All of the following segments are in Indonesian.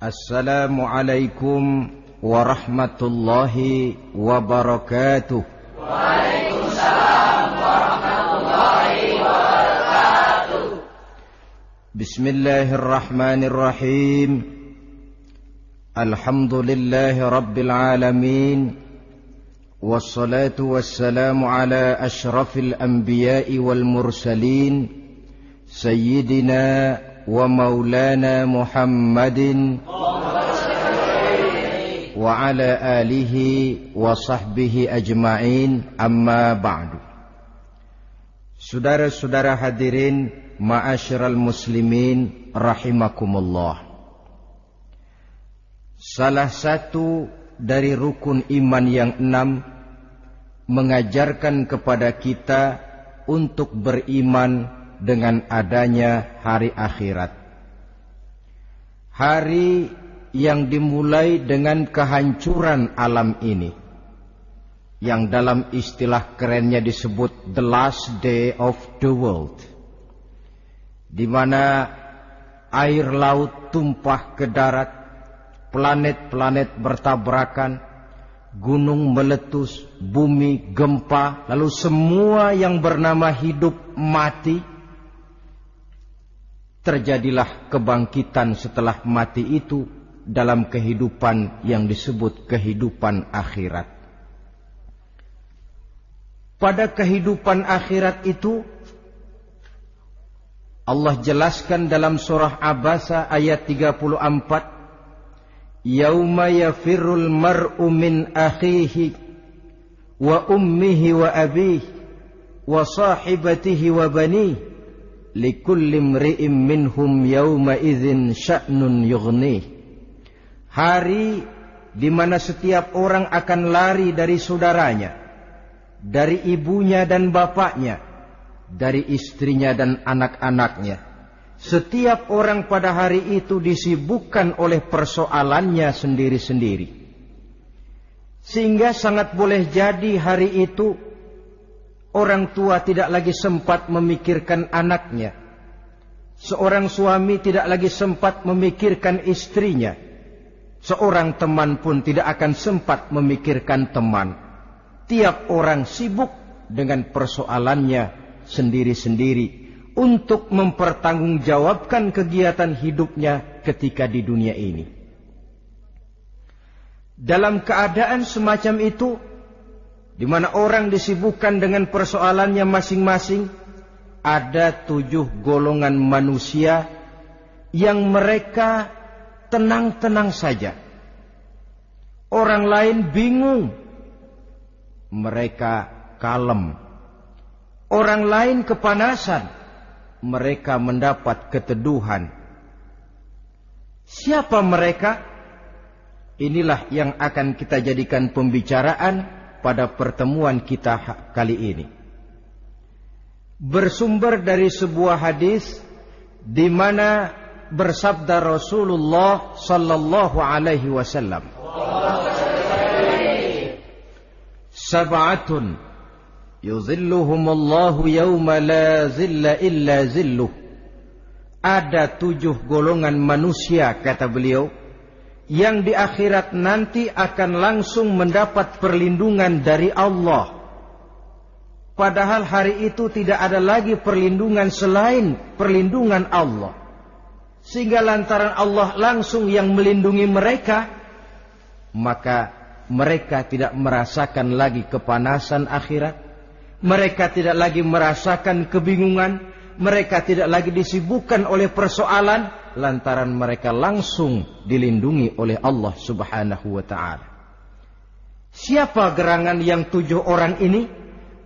Assalamualaikum warahmatullahi wabarakatuh. Waalaikumsalam warahmatullahi wabarakatuh. Bismillahirrahmanirrahim. Alhamdulillahi rabbil alamin. Wassalatu wassalamu ala ashrafil anbiya'i wal mursalin, Sayyidina wa maulana Muhammadin wa ala alihi wa sahbihi ajma'in, amma ba'du. Saudara-saudara hadirin, ma'asyiral muslimin rahimakumullah. Salah satu dari rukun iman yang 6 mengajarkan kepada kita untuk beriman dengan adanya hari akhirat. Hari yang dimulai dengan kehancuran alam ini, yang dalam istilah kerennya disebut the last day of the world, di mana air laut tumpah ke darat, planet-planet bertabrakan, gunung meletus, bumi gempa, lalu semua yang bernama hidup mati. Terjadilah kebangkitan setelah mati itu dalam kehidupan yang disebut kehidupan akhirat. Pada kehidupan akhirat itu Allah jelaskan dalam surah Abasa ayat 34, Yauma yafirrul mar'u min akhihi wa ummihi wa abihi wa sahibatihi wa banihi likulli imri'in minhum yawma idzin sya'nun yughnih. Hari di mana setiap orang akan lari dari saudaranya, dari ibunya dan bapaknya, dari istrinya dan anak-anaknya. Setiap orang pada hari itu disibukkan oleh persoalannya sendiri-sendiri. Sehingga sangat boleh jadi hari itu orang tua tidak lagi sempat memikirkan anaknya. Seorang suami tidak lagi sempat memikirkan istrinya. Seorang teman pun tidak akan sempat memikirkan teman. Tiap orang sibuk dengan persoalannya sendiri-sendiri untuk mempertanggungjawabkan kegiatan hidupnya ketika di dunia ini. Dalam keadaan semacam itu, di mana orang disibukkan dengan persoalannya masing-masing, ada 7 golongan manusia yang mereka tenang-tenang saja. Orang lain bingung, mereka kalem. Orang lain kepanasan, mereka mendapat keteduhan. Siapa mereka? Inilah yang akan kita jadikan pembicaraan pada pertemuan kita kali ini. Bersumber dari sebuah hadis di mana bersabda Rasulullah sallallahu alaihi wasallam, Sab'atun yuzilluhumullahu yawma la zilla illa zilluh. Ada 7 golongan manusia, kata beliau, yang di akhirat nanti akan langsung mendapat perlindungan dari Allah. Padahal hari itu tidak ada lagi perlindungan selain perlindungan Allah. Sehingga lantaran Allah langsung yang melindungi mereka, maka mereka tidak merasakan lagi kepanasan akhirat. Mereka tidak lagi merasakan kebingungan. Mereka tidak lagi disibukkan oleh persoalan, lantaran mereka langsung dilindungi oleh Allah subhanahu wa ta'ala. Siapa gerangan yang 7 orang ini?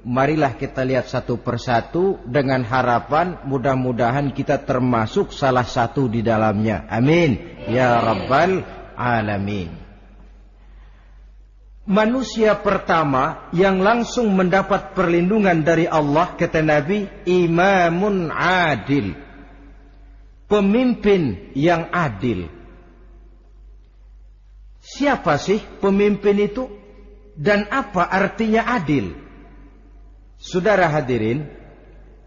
Marilah kita lihat satu persatu dengan harapan mudah-mudahan kita termasuk salah satu di dalamnya. Amin ya rabbal alamin. Manusia pertama yang langsung mendapat perlindungan dari Allah, kata Nabi, imamun adil. Pemimpin yang adil. Siapa sih pemimpin itu? Dan apa artinya adil? Saudara hadirin,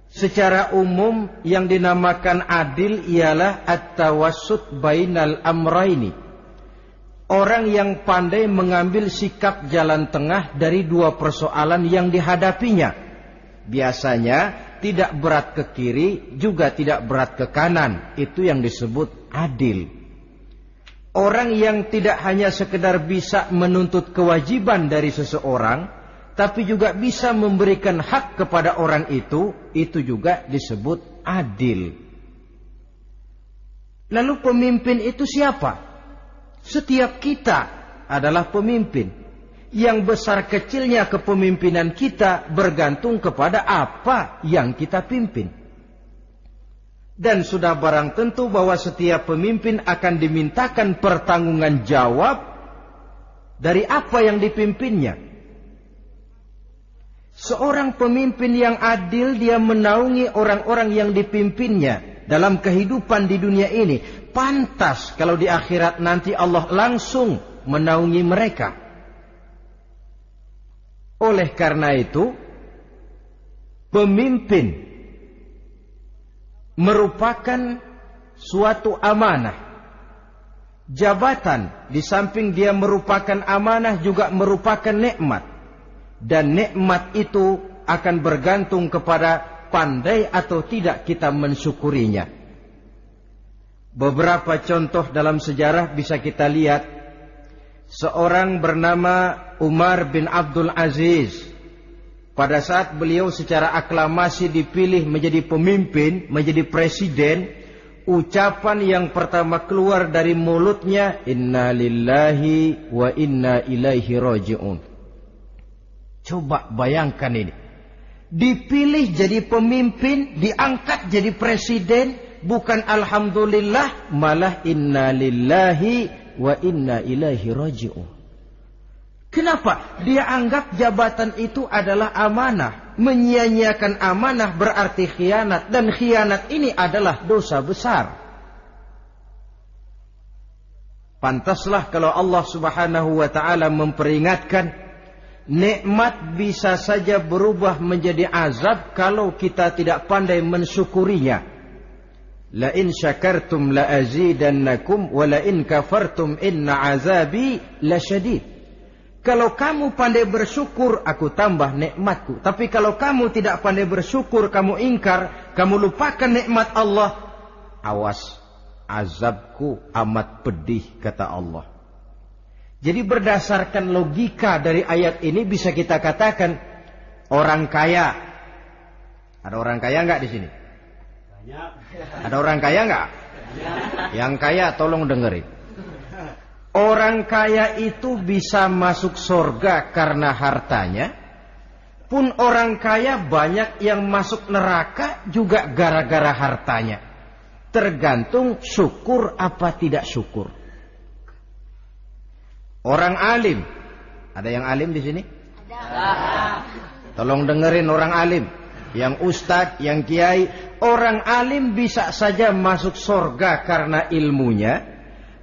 Secara umum yang dinamakan adil ialah at-tawassut bainal amraini. Orang yang pandai mengambil sikap jalan tengah dari dua persoalan yang dihadapinya. Biasanya tidak berat ke kiri, juga tidak berat ke kanan. Itu yang disebut adil. Orang yang tidak hanya sekedar bisa menuntut kewajiban dari seseorang, tapi juga bisa memberikan hak kepada orang itu juga disebut adil. Lalu pemimpin itu siapa? Setiap kita adalah pemimpin. Yang besar kecilnya kepemimpinan kita bergantung kepada apa yang kita pimpin. Dan sudah barang tentu bahwa setiap pemimpin akan dimintakan pertanggungan jawab dari apa yang dipimpinnya. Seorang pemimpin yang adil, dia menaungi orang-orang yang dipimpinnya dalam kehidupan di dunia ini. Pantas kalau di akhirat nanti Allah langsung menaungi mereka. Oleh karena itu, pemimpin merupakan suatu amanah. Jabatan di samping dia merupakan amanah juga merupakan nikmat. Dan nikmat itu akan bergantung kepada pandai atau tidak kita mensyukurinya. Beberapa contoh dalam sejarah bisa kita lihat. Seorang bernama Umar bin Abdul Aziz. Pada saat beliau secara aklamasi dipilih menjadi pemimpin, menjadi presiden, ucapan yang pertama keluar dari mulutnya, Inna lillahi wa inna ilaihi raji'un. Coba bayangkan ini. Dipilih jadi pemimpin, diangkat jadi presiden, bukan alhamdulillah, malah inna lillahi wa inna ilaihi raji'un. Kenapa? Dia anggap jabatan itu adalah amanah. Menyia-nyiakan amanah berarti khianat, dan khianat ini adalah dosa besar. Pantaslah kalau Allah Subhanahu wa taala memperingatkan, nikmat bisa saja berubah menjadi azab kalau kita tidak pandai mensyukurinya. La in syakartum la azidannakum wa la in kafartum inna azabi lasyadid. Kalau kamu pandai bersyukur, aku tambah nikmatku. Tapi kalau kamu tidak pandai bersyukur, kamu ingkar, kamu lupakan nikmat Allah, awas, azabku amat pedih, kata Allah. Jadi berdasarkan logika dari ayat ini bisa kita katakan orang kaya. Ada orang kaya nggak di sini? Banyak. Ada orang kaya nggak? Yang kaya tolong dengerin. Orang kaya itu bisa masuk surga karena hartanya. Pun orang kaya banyak yang masuk neraka juga gara-gara hartanya. Tergantung syukur apa tidak syukur. Orang alim, ada yang alim di sini? Ada. Tolong dengerin orang alim, yang ustadz, yang kiai. Orang alim bisa saja masuk surga karena ilmunya,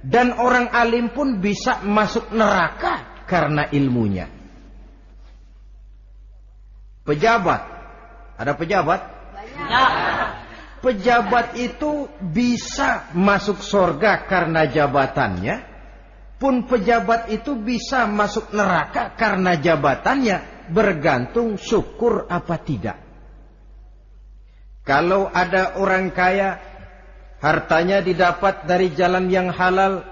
dan orang alim pun bisa masuk neraka karena ilmunya. Pejabat, ada pejabat? Banyak. Pejabat itu bisa masuk surga karena jabatannya. Pun pejabat itu bisa masuk neraka karena jabatannya, bergantung syukur apa tidak. Kalau ada orang kaya, hartanya didapat dari jalan yang halal,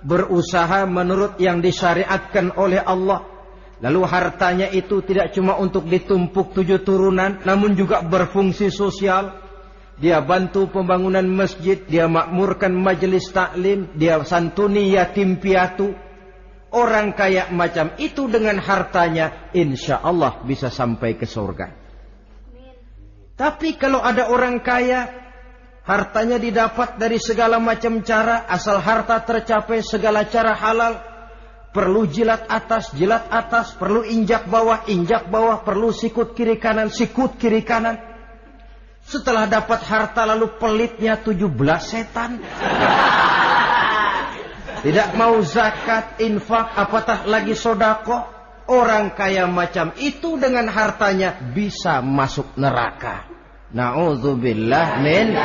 berusaha menurut yang disyariatkan oleh Allah, lalu hartanya itu tidak cuma untuk ditumpuk 7 turunan, namun juga berfungsi sosial. Dia bantu pembangunan masjid, dia makmurkan majelis taklim, dia santuni yatim piatu. Orang kaya macam itu dengan hartanya, insya Allah bisa sampai ke surga. Tapi kalau ada orang kaya, hartanya didapat dari segala macam cara, asal harta tercapai segala cara halal. Perlu jilat atas, perlu injak bawah, perlu sikut kiri kanan, sikut kiri kanan. Setelah dapat harta lalu pelitnya 17 setan. Tidak mau zakat, infak, apatah lagi sodako. Orang kaya macam itu dengan hartanya bisa masuk neraka. Na'udzubillah min.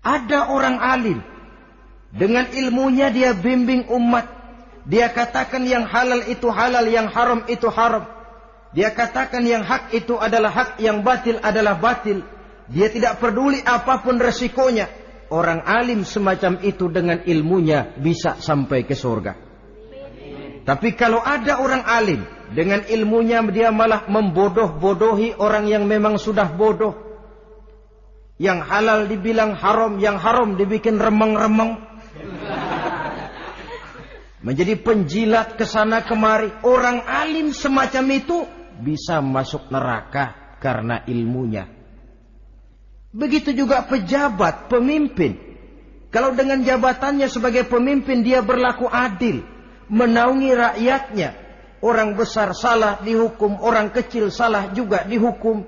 Ada orang alim, dengan ilmunya dia bimbing umat. Dia katakan yang halal itu halal, yang haram itu haram. Dia katakan yang hak itu adalah hak, yang batil adalah batil. Dia tidak peduli apapun resikonya. Orang alim semacam itu dengan ilmunya bisa sampai ke surga. Tapi kalau ada orang alim, dengan ilmunya dia malah membodoh-bodohi orang yang memang sudah bodoh. Yang halal dibilang haram, yang haram dibikin remeng-remeng. Menjadi penjilat kesana kemari. Orang alim semacam itu bisa masuk neraka karena ilmunya. Begitu juga pejabat, pemimpin. Kalau dengan jabatannya sebagai pemimpin dia berlaku adil, menaungi rakyatnya. Orang besar salah dihukum, orang kecil salah juga dihukum.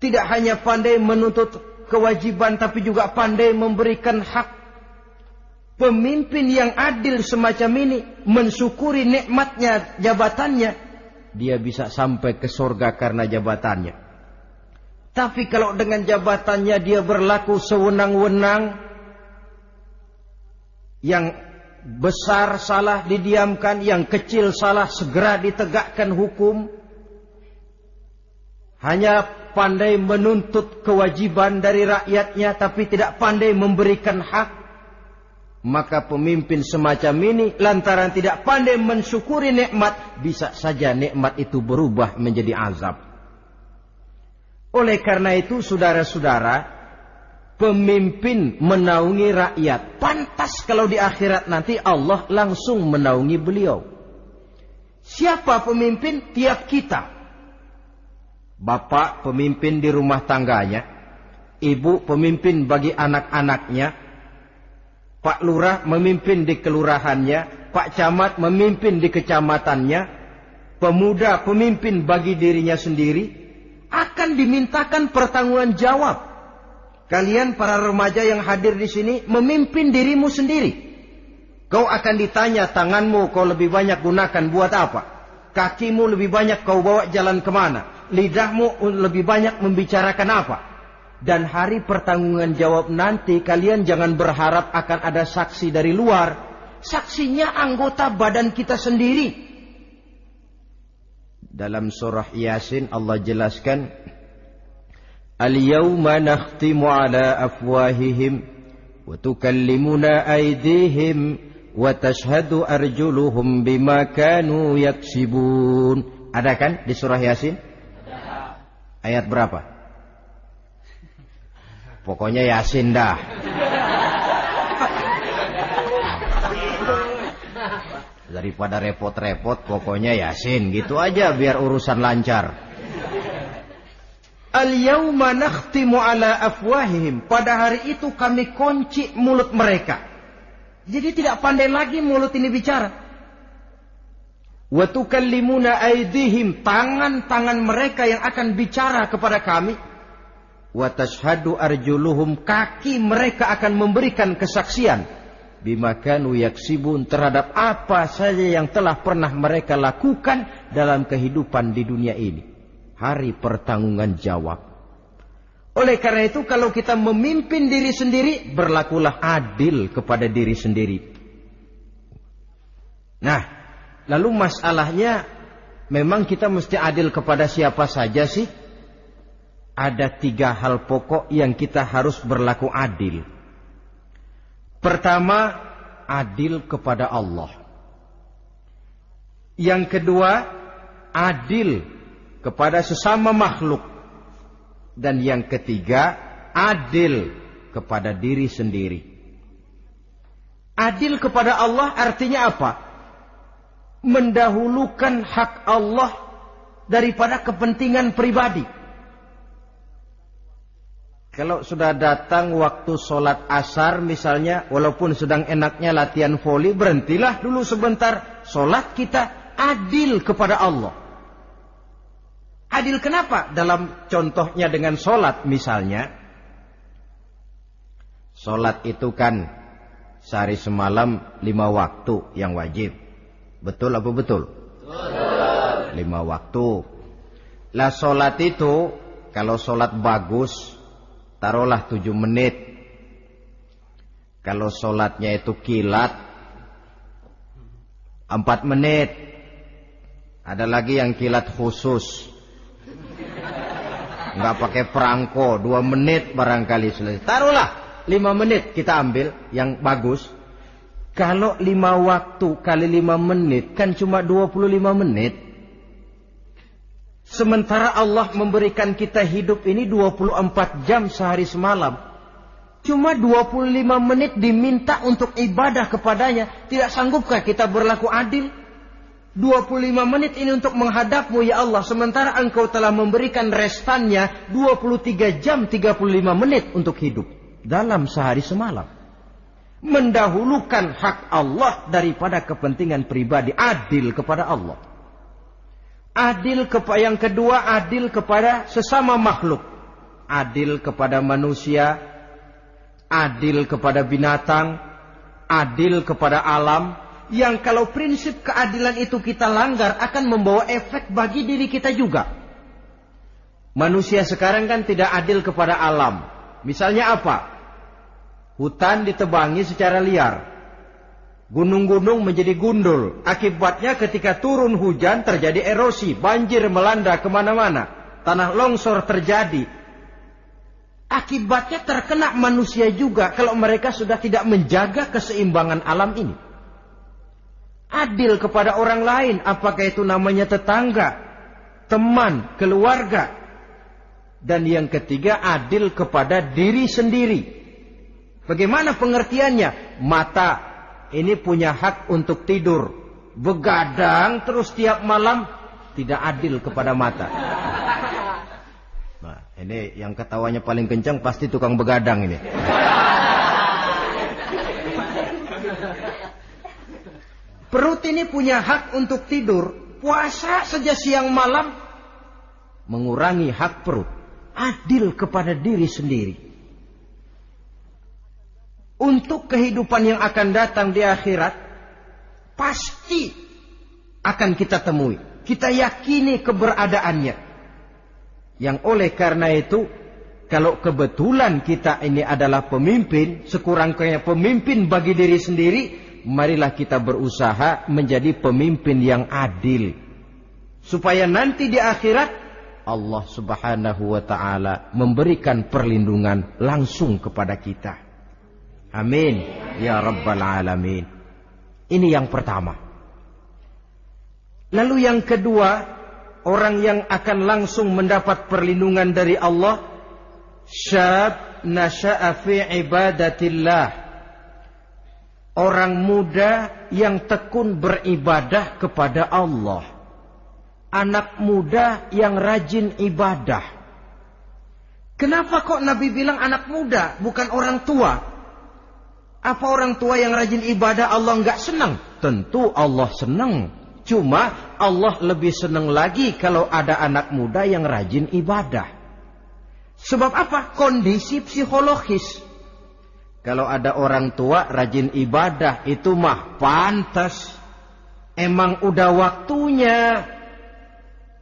Tidak hanya pandai menuntut kewajiban, tapi juga pandai memberikan hak. Pemimpin yang adil semacam ini mensyukuri nikmatnya jabatannya, dia bisa sampai ke surga karena jabatannya. Tapi kalau dengan jabatannya dia berlaku sewenang-wenang, yang besar salah didiamkan, yang kecil salah segera ditegakkan hukum, hanya pandai menuntut kewajiban dari rakyatnya tapi tidak pandai memberikan hak, maka pemimpin semacam ini lantaran tidak pandai mensyukuri nikmat, bisa saja nikmat itu berubah menjadi azab. Oleh karena itu saudara-saudara, pemimpin menaungi rakyat. Pantas kalau di akhirat nanti Allah langsung menaungi beliau. Siapa pemimpin? Tiap kita. Bapak pemimpin di rumah tangganya, ibu pemimpin bagi anak-anaknya, Pak Lurah memimpin di kelurahannya, Pak Camat memimpin di kecamatannya, pemuda pemimpin bagi dirinya sendiri, akan dimintakan pertanggungan jawab. Kalian para remaja yang hadir di sini memimpin dirimu sendiri. Kau akan ditanya, tanganmu kau lebih banyak gunakan buat apa? Kakimu lebih banyak kau bawa jalan kemana? Lidahmu lebih banyak membicarakan apa? Dan hari pertanggungan jawab nanti kalian jangan berharap akan ada saksi dari luar. Saksinya anggota badan kita sendiri. Dalam surah Yasin Allah jelaskan, Al-yawma nakhtimu ala afwahihim wa tukallimuna aydihim wa tashhadu arjuluhum bima kanu yaksibun. Ada kan di surah Yasin? Ayat berapa? Pokoknya Yasin dah. Daripada repot-repot, pokoknya Yasin. Gitu aja biar urusan lancar. Al-yawma nakhtimu ala afwahihim. Pada hari itu kami kunci mulut mereka. Jadi tidak pandai lagi mulut ini bicara. Wa tukallimuna aydihim. Tangan-tangan mereka yang akan bicara kepada kami. Wa tashhadu arjuluhum. Kaki mereka akan memberikan kesaksian. Bima kanu yaksibun, terhadap apa saja yang telah pernah mereka lakukan dalam kehidupan di dunia ini. Hari pertanggungan jawab. Oleh karena itu kalau kita memimpin diri sendiri, berlakulah adil kepada diri sendiri. Nah, lalu masalahnya memang kita mesti adil kepada siapa saja sih? Ada 3 hal pokok yang kita harus berlaku adil. Pertama, adil kepada Allah. Yang kedua, adil kepada sesama makhluk. Dan yang ketiga, adil kepada diri sendiri. Adil kepada Allah artinya apa? Mendahulukan hak Allah daripada kepentingan pribadi. Kalau sudah datang waktu sholat asar misalnya, walaupun sedang enaknya latihan voli, berhentilah dulu sebentar. Sholat kita adil kepada Allah. Adil kenapa? Dalam contohnya dengan sholat misalnya. Sholat itu kan sehari semalam 5 waktu yang wajib. Betul apa betul? Betul. 5 waktu. Lah sholat itu, kalau sholat bagus, taruhlah 7 menit. Kalau sholatnya itu kilat, 4 menit. Ada lagi yang kilat khusus, nggak pakai perangko, 2 menit barangkali selesai. Taruhlah 5 menit kita ambil yang bagus. Kalau 5 waktu kali 5 menit kan cuma 25 menit. Sementara Allah memberikan kita hidup ini 24 jam sehari semalam. Cuma 25 menit diminta untuk ibadah kepadanya. Tidak sanggupkah kita berlaku adil? 25 menit ini untuk menghadapmu ya Allah. Sementara engkau telah memberikan restannya 23 jam 35 menit untuk hidup. Dalam sehari semalam. Mendahulukan hak Allah daripada kepentingan pribadi. Adil kepada Allah. Adil yang kedua, adil kepada sesama makhluk. Adil kepada manusia. Adil kepada binatang, adil kepada alam, yang kalau prinsip keadilan itu kita langgar akan membawa efek bagi diri kita juga. Manusia sekarang kan tidak adil kepada alam. Misalnya apa? Hutan ditebangi secara liar. Gunung-gunung menjadi gundul. Akibatnya ketika turun hujan terjadi erosi, banjir melanda kemana-mana. Tanah longsor terjadi. Akibatnya terkena manusia juga kalau mereka sudah tidak menjaga keseimbangan alam ini. Adil kepada orang lain, apakah itu namanya tetangga, teman, keluarga. Dan yang ketiga, adil kepada diri sendiri. Bagaimana pengertiannya? Mata ini punya hak untuk tidur. Begadang terus tiap malam, tidak adil kepada mata. Nah, ini yang ketawanya paling kencang pasti tukang begadang ini. Perut ini punya hak untuk tidur. Puasa saja siang malam mengurangi hak perut. Adil kepada diri sendiri. Untuk kehidupan yang akan datang di akhirat, pasti akan kita temui. Kita yakini keberadaannya. Yang oleh karena itu, kalau kebetulan kita ini adalah pemimpin, sekurang-kurangnya pemimpin bagi diri sendiri, marilah kita berusaha menjadi pemimpin yang adil. Supaya nanti di akhirat, Allah Subhanahu wa ta'ala memberikan perlindungan langsung kepada kita. Amin. Ya Rabbal Alamin. Ini yang pertama. Lalu yang kedua, orang yang akan langsung mendapat perlindungan dari Allah, syab nasha'a fi ibadatillah. Orang muda yang tekun beribadah kepada Allah. Anak muda yang rajin ibadah. Kenapa kok Nabi bilang anak muda, bukan orang tua? Apa orang tua yang rajin ibadah Allah enggak senang? Tentu Allah senang. Cuma Allah lebih senang lagi kalau ada anak muda yang rajin ibadah. Sebab apa? Kondisi psikologis. Kalau ada orang tua rajin ibadah, itu mah pantas. Emang udah waktunya.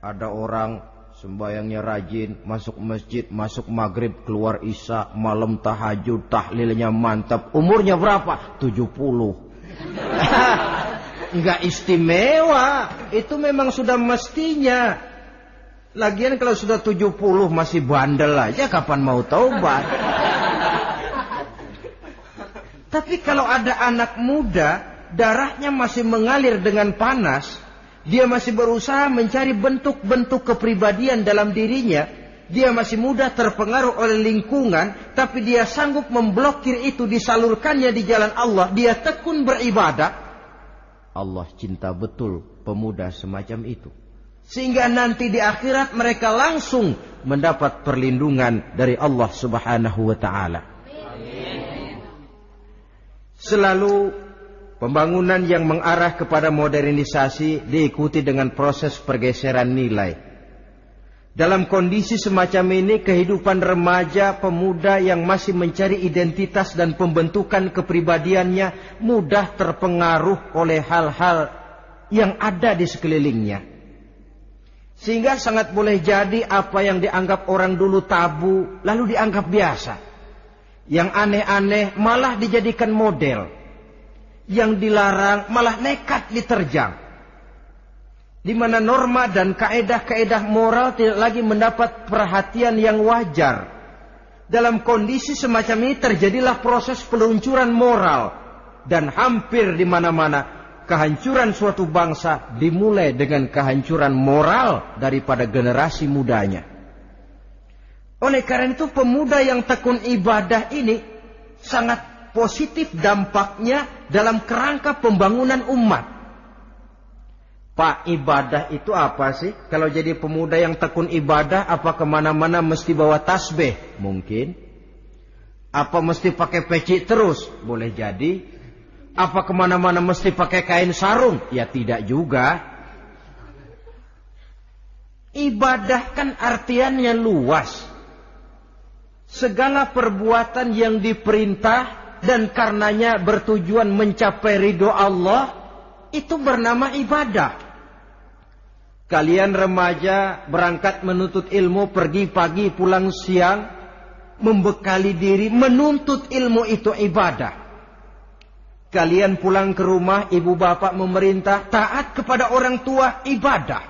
Ada orang sembayangnya rajin, masuk masjid, masuk maghrib, keluar isya, malam tahajud, tahlilnya mantap. Umurnya berapa? 70. Enggak istimewa. Itu memang sudah mestinya. Lagian kalau sudah 70 masih bandel aja, kapan mau taubat? Tapi kalau ada anak muda, darahnya masih mengalir dengan panas, dia masih berusaha mencari bentuk-bentuk kepribadian dalam dirinya, dia masih mudah terpengaruh oleh lingkungan, tapi dia sanggup memblokir itu, disalurkannya di jalan Allah, dia tekun beribadah. Allah cinta betul pemuda semacam itu. Sehingga nanti di akhirat mereka langsung mendapat perlindungan dari Allah Subhanahu wa ta'ala. Selalu pembangunan yang mengarah kepada modernisasi diikuti dengan proses pergeseran nilai. Dalam kondisi semacam ini, kehidupan remaja pemuda yang masih mencari identitas dan pembentukan kepribadiannya mudah terpengaruh oleh hal-hal yang ada di sekelilingnya. Sehingga sangat boleh jadi apa yang dianggap orang dulu tabu, lalu dianggap biasa. Yang aneh-aneh malah dijadikan model. Yang dilarang malah nekat diterjang. Di mana norma dan kaedah-kaedah moral tidak lagi mendapat perhatian yang wajar. Dalam kondisi semacam ini terjadilah proses peluncuran moral. Dan hampir di mana-mana kehancuran suatu bangsa dimulai dengan kehancuran moral daripada generasi mudanya. Oleh karena itu pemuda yang tekun ibadah ini sangat positif dampaknya dalam kerangka pembangunan umat. Pak, ibadah itu apa sih? Kalau jadi pemuda yang tekun ibadah, apa kemana-mana mesti bawa tasbih? Mungkin. Apa mesti pakai peci terus? Boleh jadi. Apa kemana-mana mesti pakai kain sarung? Ya tidak juga. Ibadah kan artiannya luas. Segala perbuatan yang diperintah dan karenanya bertujuan mencapai ridho Allah, itu bernama ibadah. Kalian remaja berangkat menuntut ilmu, pergi pagi pulang siang, membekali diri, menuntut ilmu itu ibadah. Kalian pulang ke rumah, ibu bapak memerintah, taat kepada orang tua, ibadah.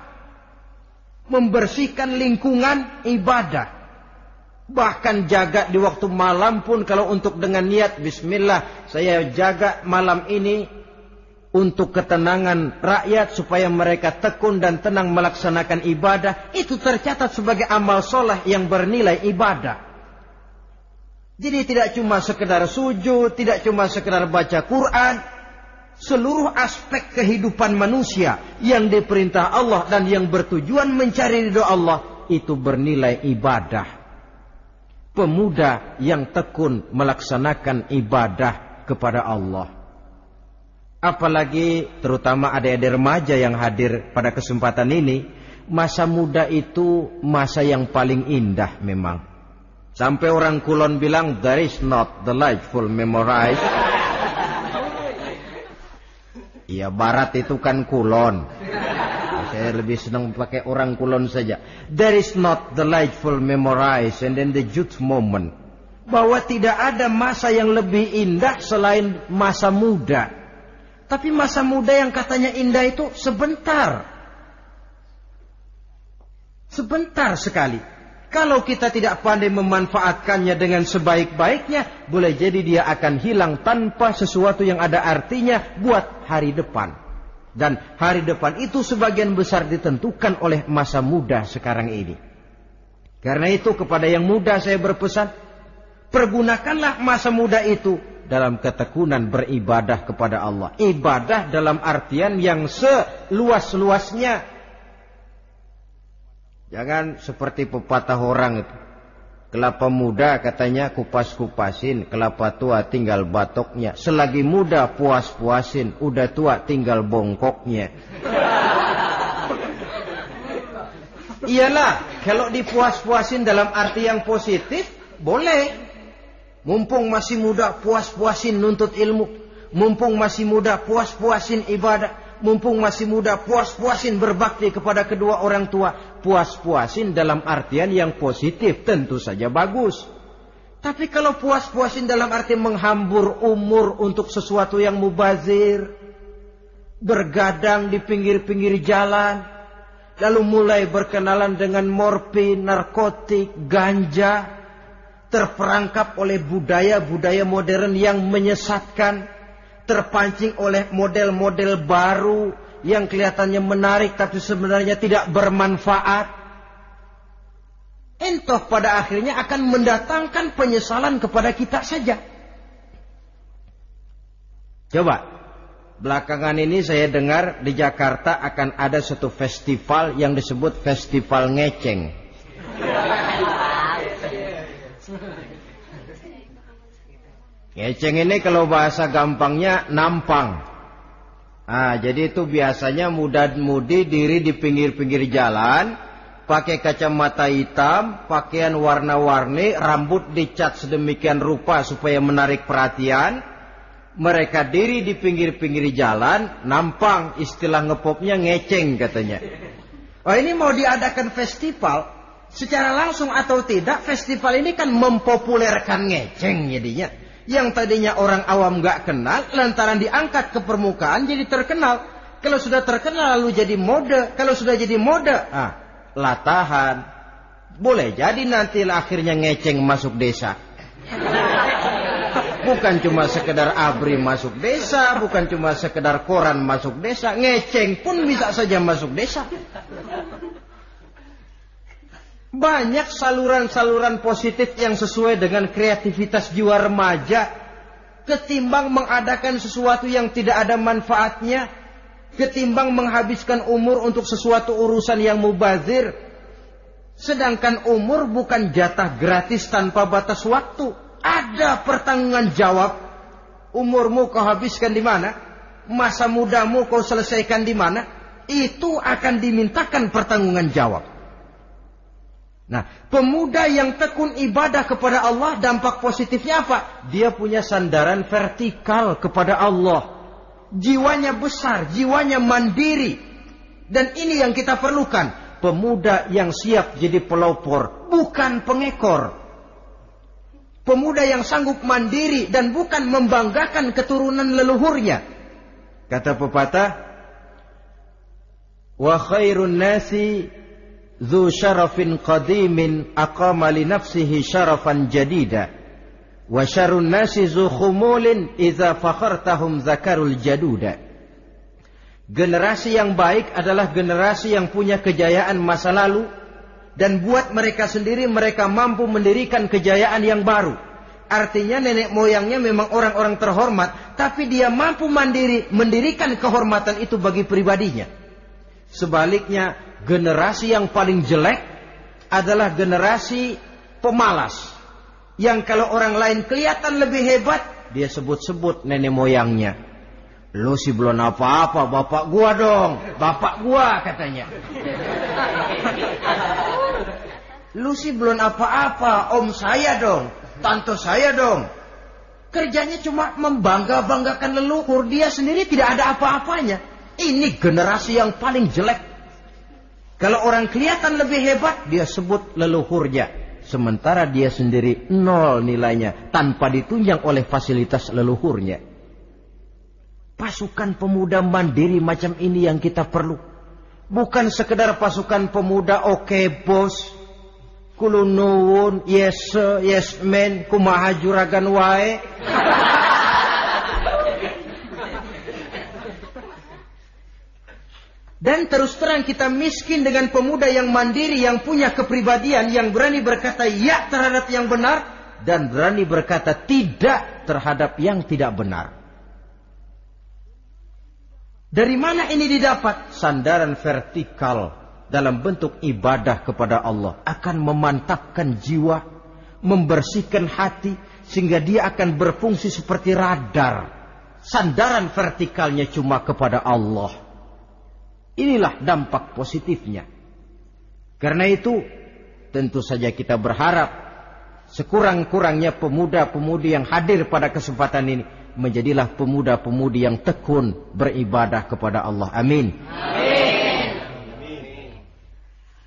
Membersihkan lingkungan, ibadah. Bahkan jaga di waktu malam pun kalau untuk dengan niat, bismillah, saya jaga malam ini untuk ketenangan rakyat supaya mereka tekun dan tenang melaksanakan ibadah. Itu tercatat sebagai amal soleh yang bernilai ibadah. Jadi tidak cuma sekedar sujud, tidak cuma sekedar baca Quran. Seluruh aspek kehidupan manusia yang diperintah Allah dan yang bertujuan mencari ridho Allah, itu bernilai ibadah. Pemuda yang tekun melaksanakan ibadah kepada Allah. Apalagi terutama adik-adik remaja yang hadir pada kesempatan ini. Masa muda itu masa yang paling indah memang. Sampai orang Kulon bilang, there is not delightful memorize. Iya, Barat itu kan Kulon. Saya lebih senang pakai orang Kulon saja. There is not delightful memorize and then the youth moment. Bahwa tidak ada masa yang lebih indah selain masa muda. Tapi masa muda yang katanya indah itu sebentar. Sebentar sekali. Kalau kita tidak pandai memanfaatkannya dengan sebaik-baiknya, boleh jadi dia akan hilang tanpa sesuatu yang ada artinya buat hari depan. Dan hari depan itu sebagian besar ditentukan oleh masa muda sekarang ini. Karena itu kepada yang muda saya berpesan, pergunakanlah masa muda itu dalam ketekunan beribadah kepada Allah. Ibadah dalam artian yang seluas-luasnya. Jangan seperti pepatah orang itu. Kelapa muda katanya kupas-kupasin, kelapa tua tinggal batoknya. Selagi muda puas-puasin, udah tua tinggal bongkoknya. Iyalah, kalau dipuas-puasin dalam arti yang positif, boleh. Mumpung masih muda, puas-puasin nuntut ilmu. Mumpung masih muda, puas-puasin ibadah. Mumpung masih muda, puas-puasin berbakti kepada kedua orang tua. Puas-puasin dalam artian yang positif tentu saja bagus. Tapi kalau puas-puasin dalam arti menghambur umur untuk sesuatu yang mubazir, bergadang di pinggir-pinggir jalan, lalu mulai berkenalan dengan morfin, narkotik, ganja, terperangkap oleh budaya-budaya modern yang menyesatkan, terpancing oleh model-model baru yang kelihatannya menarik tapi sebenarnya tidak bermanfaat. Entah pada akhirnya akan mendatangkan penyesalan kepada kita saja. Coba, belakangan ini saya dengar di Jakarta akan ada satu festival yang disebut Festival Ngeceng. Ngeceng ini kalau bahasa gampangnya nampang. Jadi itu biasanya muda-mudi diri di pinggir-pinggir jalan, pakai kacamata hitam, pakaian warna-warni, rambut dicat sedemikian rupa supaya menarik perhatian. Mereka diri di pinggir-pinggir jalan, nampang, istilah ngepopnya ngeceng katanya. Oh, ini mau diadakan festival, secara langsung atau tidak, festival ini kan mempopulerkan ngeceng jadinya. Yang tadinya orang awam gak kenal, lantaran diangkat ke permukaan jadi terkenal. Kalau sudah terkenal lalu jadi mode. Kalau sudah jadi mode, latahan. Boleh jadi nanti akhirnya ngeceng masuk desa. Bukan cuma sekedar ABRI masuk desa, bukan cuma sekedar koran masuk desa, ngeceng pun bisa saja masuk desa. Banyak saluran-saluran positif yang sesuai dengan kreativitas jiwa remaja. Ketimbang mengadakan sesuatu yang tidak ada manfaatnya, ketimbang menghabiskan umur untuk sesuatu urusan yang mubazir. Sedangkan umur bukan jatah gratis tanpa batas waktu. Ada pertanggungan jawab. Umurmu kau habiskan di mana? Masa mudamu kau selesaikan di mana? Itu akan dimintakan pertanggungan jawab. Nah, pemuda yang tekun ibadah kepada Allah, dampak positifnya apa? Dia punya sandaran vertikal kepada Allah. Jiwanya besar, jiwanya mandiri. Dan ini yang kita perlukan. Pemuda yang siap jadi pelopor, bukan pengekor. Pemuda yang sanggup mandiri dan bukan membanggakan keturunan leluhurnya. Kata pepatah, wa khairun nasi dzu syarafin qadimin aqama li nafsihi syarafan jadida. Wa syarrun nasi dzu khumulin idza fakhartahum zakarul jaduda. Generasi yang baik adalah generasi yang punya kejayaan masa lalu, dan buat mereka sendiri mereka mampu mendirikan kejayaan yang baru. Artinya nenek moyangnya memang orang-orang terhormat, tapi dia mampu mandiri mendirikan kehormatan itu bagi pribadinya. Sebaliknya, generasi yang paling jelek adalah generasi pemalas, yang kalau orang lain kelihatan lebih hebat, dia sebut-sebut nenek moyangnya. Lu sih belum apa-apa, bapak gua dong. Bapak gua katanya. Lu sih belum apa-apa, om saya dong. Tante saya dong. Kerjanya cuma membangga-banggakan leluhur. Dia sendiri tidak ada apa-apanya. Ini generasi yang paling jelek. Kalau orang kelihatan lebih hebat, dia sebut leluhurnya. Sementara dia sendiri nol nilainya, tanpa ditunjang oleh fasilitas leluhurnya. Pasukan pemuda mandiri macam ini yang kita perlu. Bukan sekedar pasukan pemuda oke bos, kulunun, yes men, kumaha juragan wae. Dan terus terang kita miskin dengan pemuda yang mandiri, yang punya kepribadian, yang berani berkata ya terhadap yang benar, dan berani berkata tidak terhadap yang tidak benar. Dari mana ini didapat? Sandaran vertikal dalam bentuk ibadah kepada Allah akan memantapkan jiwa, membersihkan hati, sehingga dia akan berfungsi seperti radar. Sandaran vertikalnya cuma kepada Allah. Inilah dampak positifnya. Karena itu, tentu saja kita berharap sekurang-kurangnya pemuda-pemudi yang hadir pada kesempatan ini menjadilah pemuda-pemudi yang tekun beribadah kepada Allah. Amin. Amin.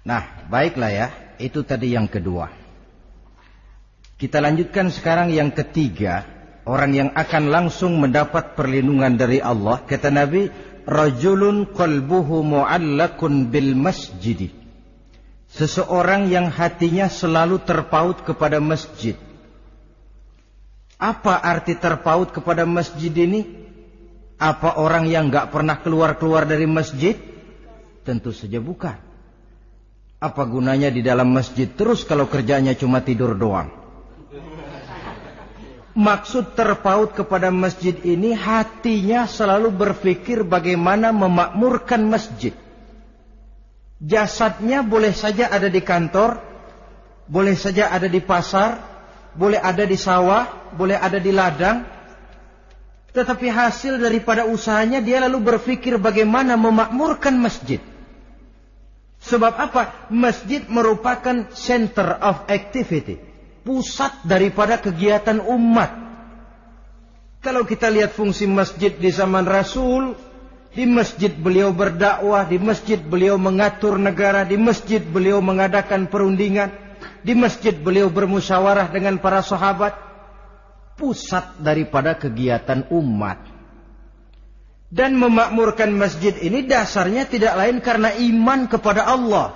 Nah, baiklah ya. Itu tadi yang kedua. Kita lanjutkan sekarang yang ketiga. Orang yang akan langsung mendapat perlindungan dari Allah. Kata Nabi, rajulun qalbuhu mu'allakun bil masjid. Seseorang yang hatinya selalu terpaut kepada masjid. Apa arti terpaut kepada masjid ini? Apa orang yang gak pernah keluar-keluar dari masjid? Tentu saja bukan. Apa gunanya di dalam masjid terus kalau kerjanya cuma tidur doang? Maksud terpaut kepada masjid ini, hatinya selalu berpikir bagaimana memakmurkan masjid. Jasadnya boleh saja ada di kantor, boleh saja ada di pasar, boleh ada di sawah, boleh ada di ladang. Tetapi hasil daripada usahanya dia lalu berpikir bagaimana memakmurkan masjid. Sebab apa? Masjid merupakan center of activity, pusat daripada kegiatan umat. Kalau kita lihat fungsi masjid di zaman Rasul, Di masjid beliau berdakwah, di masjid beliau mengatur negara, di masjid beliau mengadakan perundingan, di masjid beliau bermusyawarah dengan para sahabat. Pusat daripada kegiatan umat. Dan memakmurkan masjid ini dasarnya tidak lain karena iman kepada Allah.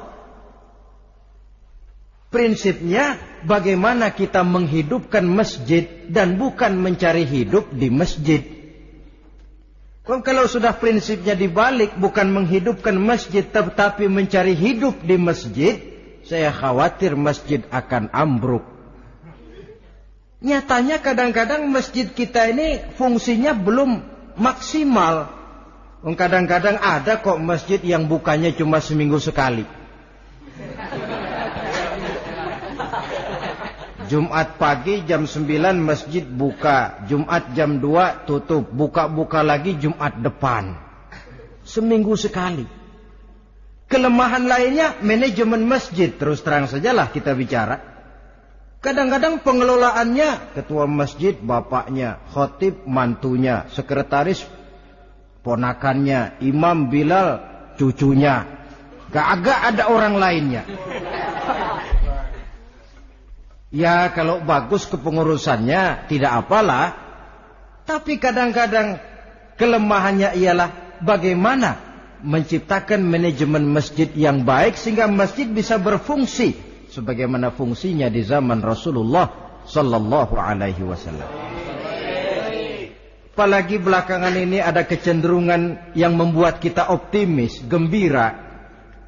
Prinsipnya bagaimana kita menghidupkan masjid dan bukan mencari hidup di masjid. Kalau sudah prinsipnya dibalik, bukan menghidupkan masjid tetapi mencari hidup di masjid, saya khawatir masjid akan ambruk. Nyatanya kadang-kadang masjid kita ini fungsinya belum maksimal. Kadang-kadang ada kok masjid yang bukanya cuma seminggu sekali. Jumat pagi jam 9 masjid buka, Jumat jam 2 tutup, buka-buka lagi Jumat depan. Seminggu sekali. Kelemahan lainnya manajemen masjid, terus terang sajalah kita bicara. Kadang-kadang pengelolaannya ketua masjid bapaknya, khotib mantunya, sekretaris ponakannya, imam Bilal cucunya. Gak ada orang lainnya. Ya kalau bagus kepengurusannya tidak apalah. Tapi kadang-kadang kelemahannya ialah bagaimana menciptakan manajemen masjid yang baik sehingga masjid bisa berfungsi sebagaimana fungsinya di zaman Rasulullah sallallahu alaihi wasallam. Apalagi belakangan ini ada kecenderungan yang membuat kita optimis, gembira.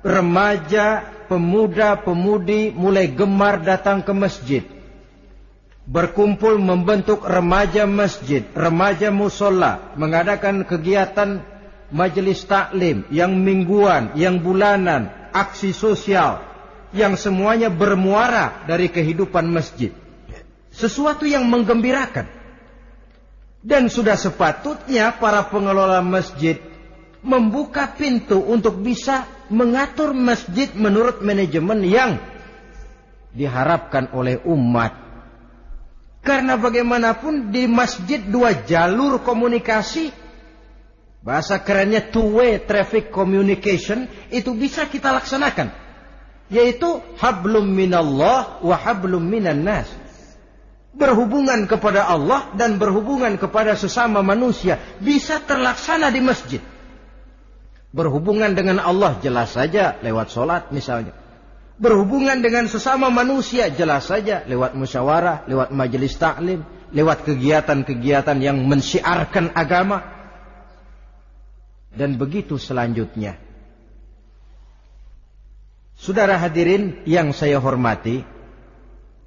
Remaja, pemuda, pemudi mulai gemar datang ke masjid. Berkumpul membentuk remaja masjid, remaja musola, mengadakan kegiatan majelis taklim yang mingguan, yang bulanan, aksi sosial yang semuanya bermuara dari kehidupan masjid. Sesuatu yang menggembirakan. Dan sudah sepatutnya para pengelola masjid membuka pintu untuk bisa mengatur masjid menurut manajemen yang diharapkan oleh umat. Karena bagaimanapun di masjid 2 jalur komunikasi, bahasa kerennya two-way traffic communication, itu bisa kita laksanakan. Yaitu hablum minallah wa hablum minan nas. Berhubungan kepada Allah dan berhubungan kepada sesama manusia bisa terlaksana di masjid. Berhubungan dengan Allah jelas saja lewat sholat misalnya. Berhubungan dengan sesama manusia jelas saja lewat musyawarah, lewat majelis taklim, lewat kegiatan-kegiatan yang mensyiarkan agama. Dan begitu selanjutnya. Saudara hadirin yang saya hormati,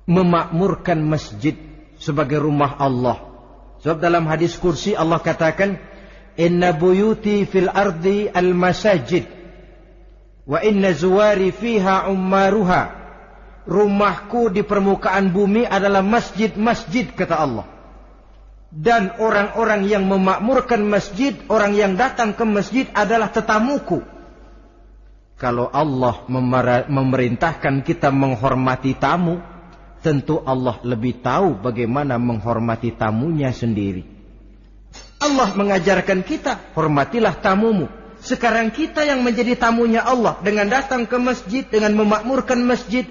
memakmurkan masjid sebagai rumah Allah. Sebab dalam hadis kursi Allah katakan, "Inna buyuti fil ardi al-masajid wa inna zuwari fiha ummaruha." Rumahku di permukaan bumi adalah masjid-masjid, kata Allah. Dan orang-orang yang memakmurkan masjid, orang yang datang ke masjid adalah tetamuku. Kalau Allah memerintahkan kita menghormati tamu, tentu Allah lebih tahu bagaimana menghormati tamunya sendiri. Allah mengajarkan kita, hormatilah tamumu. Sekarang kita yang menjadi tamunya Allah dengan datang ke masjid, dengan memakmurkan masjid,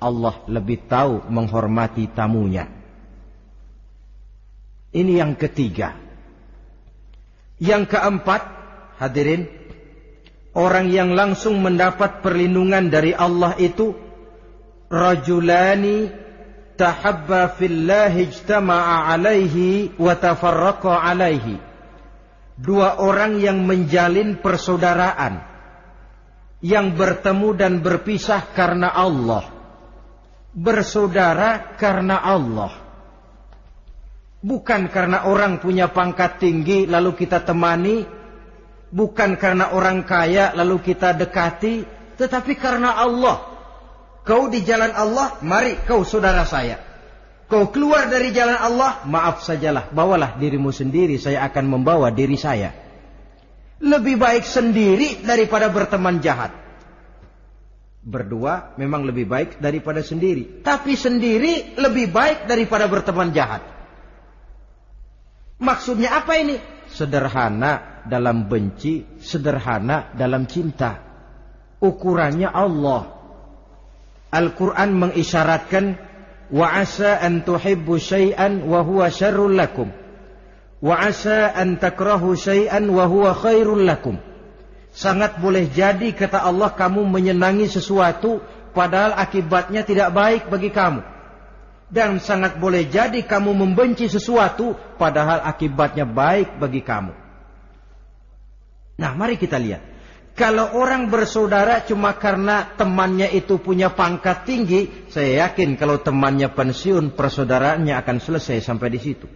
Allah lebih tahu menghormati tamunya. Ini yang ketiga. Yang keempat, hadirin, orang yang langsung mendapat perlindungan dari Allah itu rajulani tahabba fillahi ijtama'a alaihi wa tafarraqa alaihi. 2 orang yang menjalin persaudaraan, yang bertemu dan berpisah karena Allah. Bersaudara karena Allah. Bukan karena orang punya pangkat tinggi lalu kita temani, bukan karena orang kaya lalu kita dekati, tetapi karena Allah. Kau di jalan Allah, mari kau saudara saya. Kau keluar dari jalan Allah, maaf sajalah, bawalah dirimu sendiri, saya akan membawa diri saya. Lebih baik sendiri daripada berteman jahat. Berdua memang lebih baik daripada sendiri, tapi sendiri lebih baik daripada berteman jahat. Maksudnya apa ini? Sederhana. dalam benci, sederhana dalam cinta. Ukurannya Allah. Al-Quran mengisyaratkan, wa asa an tuhibbu syai'an wa huwa syarrul lakum, wa asa an takrahu syai'an wa huwa khairul lakum. Sangat boleh jadi, kata Allah, kamu menyenangi sesuatu padahal akibatnya tidak baik bagi kamu. Dan sangat boleh jadi kamu membenci sesuatu padahal akibatnya baik bagi kamu. Nah, mari kita lihat. Kalau orang bersaudara cuma karena temannya itu punya pangkat tinggi, saya yakin kalau temannya pensiun, persaudaraannya akan selesai sampai di situ.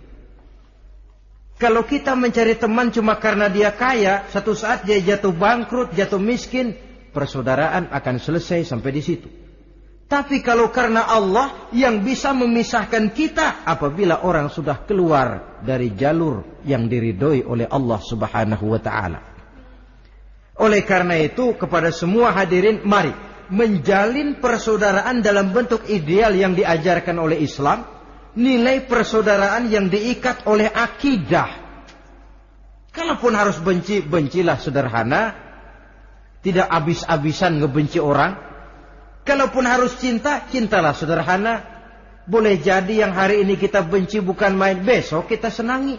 Kalau kita mencari teman cuma karena dia kaya, satu saat dia jatuh bangkrut, jatuh miskin, persaudaraan akan selesai sampai di situ. Tapi kalau karena Allah yang bisa memisahkan kita apabila orang sudah keluar dari jalur yang diridhoi oleh Allah Subhanahu wa taala. Oleh karena itu, kepada semua hadirin, mari menjalin persaudaraan dalam bentuk ideal yang diajarkan oleh Islam. Nilai persaudaraan yang diikat oleh akidah. Kalaupun harus benci, bencilah sederhana. Tidak habis-habisan ngebenci orang. Kalaupun harus cinta, cintalah sederhana. Boleh jadi yang hari ini kita benci bukan main, besok kita senangi.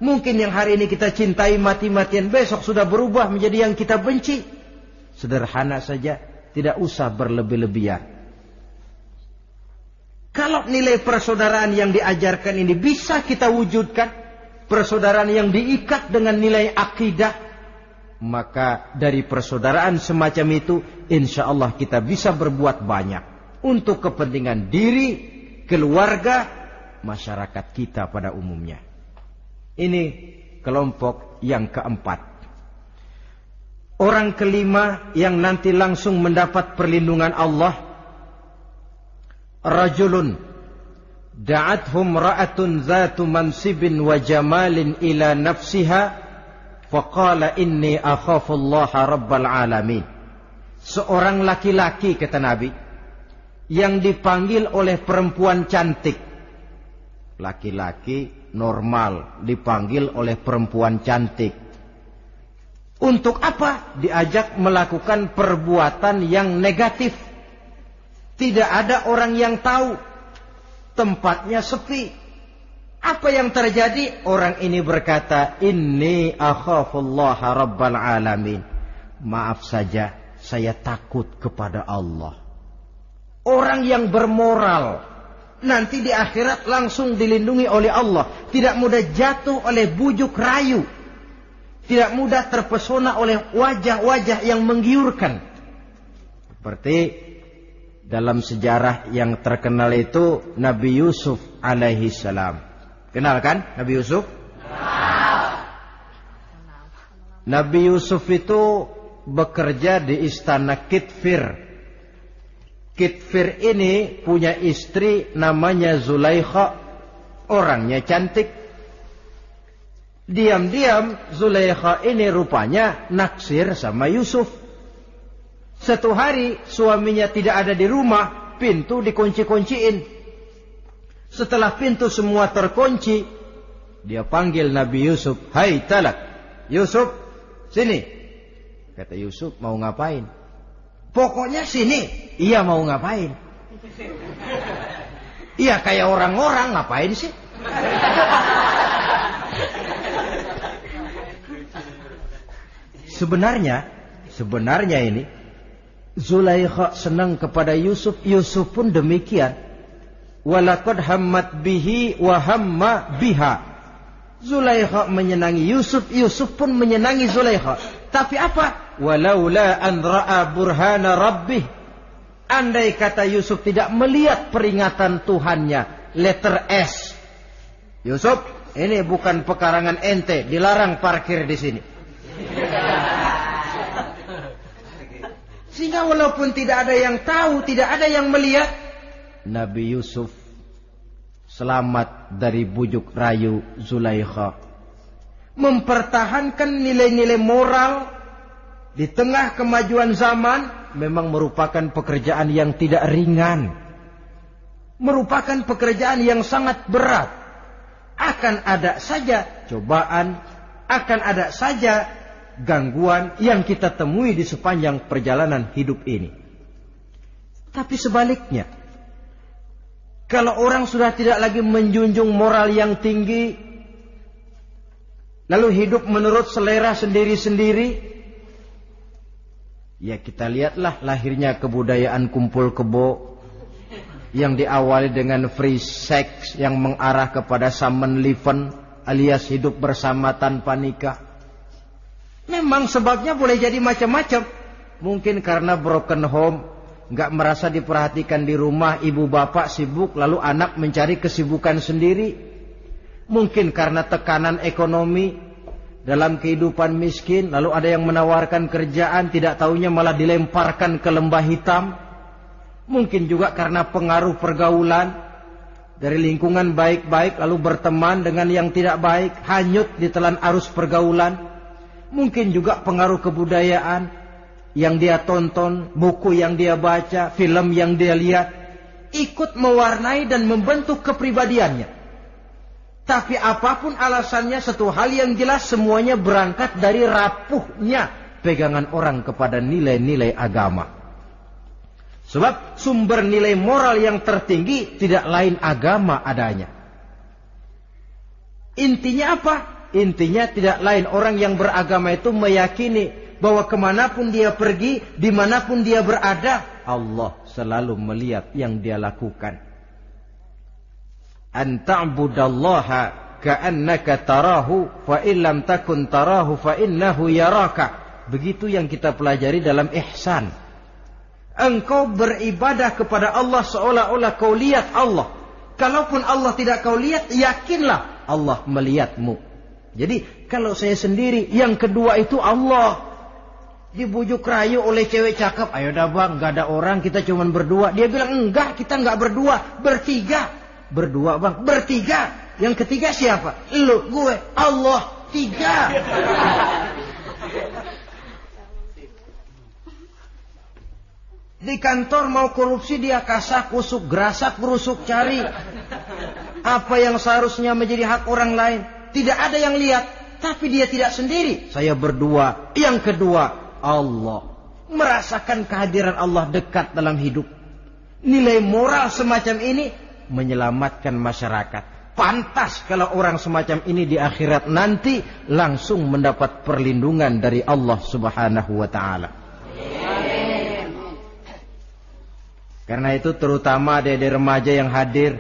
Mungkin yang hari ini kita cintai mati-matian, besok sudah berubah menjadi yang kita benci. Sederhana saja, tidak usah berlebih-lebihan. Kalau nilai persaudaraan yang diajarkan ini bisa kita wujudkan, persaudaraan yang diikat dengan nilai akidah, maka dari persaudaraan semacam itu, insya Allah kita bisa berbuat banyak untuk kepentingan diri, keluarga, masyarakat kita pada umumnya. Ini kelompok yang keempat. Orang kelima yang nanti langsung mendapat perlindungan Allah, rajulun da'athum ra'atun zatu mansibin wa jamalin ila nafsiha faqala inni akhafullaha rabbal alamin. Seorang laki-laki, kata Nabi, yang dipanggil oleh perempuan cantik. Laki-laki normal dipanggil oleh perempuan cantik. Untuk apa? Diajak melakukan perbuatan yang negatif. Tidak ada orang yang tahu. Tempatnya sepi. Apa yang terjadi? Orang ini berkata, inni akhafullaha rabbal alamin. Maaf saja, saya takut kepada Allah. Orang yang bermoral nanti di akhirat langsung dilindungi oleh Allah. Tidak mudah jatuh oleh bujuk rayu. Tidak mudah terpesona oleh wajah-wajah yang menggiurkan. Seperti dalam sejarah yang terkenal itu Nabi Yusuf alaihi salam. Kenal kan Nabi Yusuf? Nabi Yusuf itu bekerja di istana Kitfir. Kitfir ini punya istri namanya Zulaikha. Orangnya cantik. Diam-diam Zulaikha ini rupanya naksir sama Yusuf. Satu hari suaminya tidak ada di rumah, pintu dikunci-kunciin. Setelah pintu semua terkunci, dia panggil Nabi Yusuf, "Hai Talak, Yusuf, sini." Kata Yusuf, "Mau ngapain?" "Pokoknya sini." "Iya, mau ngapain?" "Iya, kayak orang-orang, ngapain sih?" Sebenarnya ini Zulaikha senang kepada Yusuf, Yusuf pun demikian. Walaqad hammat bihi wa hamma biha. Zulaikha menyenangi Yusuf, Yusuf pun menyenangi Zulaikha. Tapi apa? Walaula an ra'a burhana rabbih. Andai kata Yusuf tidak melihat peringatan Tuhannya, letter S. Yusuf, ini bukan pekarangan ente, dilarang parkir di sini. Sehingga walaupun tidak ada yang tahu, tidak ada yang melihat, Nabi Yusuf selamat dari bujuk rayu Zulaikha. Mempertahankan nilai-nilai moral di tengah kemajuan zaman memang merupakan pekerjaan yang tidak ringan. Merupakan pekerjaan yang sangat berat. Akan ada saja cobaan, Akan ada saja gangguan yang kita temui di sepanjang perjalanan hidup ini. Tapi sebaliknya, kalau orang sudah tidak lagi menjunjung moral yang tinggi, lalu hidup menurut selera sendiri-sendiri, ya kita lihatlah lahirnya kebudayaan kumpul kebo yang diawali dengan free sex yang mengarah kepada samenleven alias hidup bersama tanpa nikah. Memang sebabnya boleh jadi macam-macam. Mungkin karena broken home, nggak merasa diperhatikan di rumah, ibu bapak sibuk, lalu anak mencari kesibukan sendiri. Mungkin karena tekanan ekonomi dalam kehidupan miskin, lalu ada yang menawarkan kerjaan, tidak taunya malah dilemparkan ke lembah hitam. Mungkin juga karena pengaruh pergaulan dari lingkungan baik-baik, lalu berteman dengan yang tidak baik, hanyut di telan arus pergaulan. Mungkin juga pengaruh kebudayaan yang dia tonton, buku yang dia baca, film yang dia lihat, ikut mewarnai dan membentuk kepribadiannya. Tapi apapun alasannya, satu hal yang jelas, semuanya berangkat dari rapuhnya pegangan orang kepada nilai-nilai agama. Sebab sumber nilai moral yang tertinggi tidak lain agama adanya. Intinya apa? Intinya tidak lain, orang yang beragama itu meyakini bahwa kemanapun dia pergi, dimanapun dia berada, Allah selalu melihat yang dia lakukan. An ta'budallaha ka'annaka tarahu fa illam takun tarahu fa innahu yaraka. Begitu yang kita pelajari dalam ihsan. Engkau beribadah kepada Allah seolah-olah kau lihat Allah. Kalaupun Allah tidak kau lihat, yakinlah Allah melihatmu. Jadi kalau saya sendiri, yang kedua itu Allah. Dibujuk rayu oleh cewek cakep, ayo dah bang, gak ada orang, kita cuma berdua. Dia bilang enggak, kita enggak berdua, bertiga. Berdua bang, bertiga. Yang ketiga siapa? Lu, gue, Allah, tiga. Di kantor mau korupsi, dia kasak kusuk, gerasak berusuk, cari apa yang seharusnya menjadi hak orang lain. Tidak ada yang lihat, tapi dia tidak sendiri. Saya berdua. Yang kedua, Allah. Merasakan kehadiran Allah dekat dalam hidup. Nilai moral semacam ini menyelamatkan masyarakat. Pantas kalau orang semacam ini di akhirat nanti langsung mendapat perlindungan dari Allah Subhanahu wa ta'ala. Karena itu terutama adik-adik remaja yang hadir,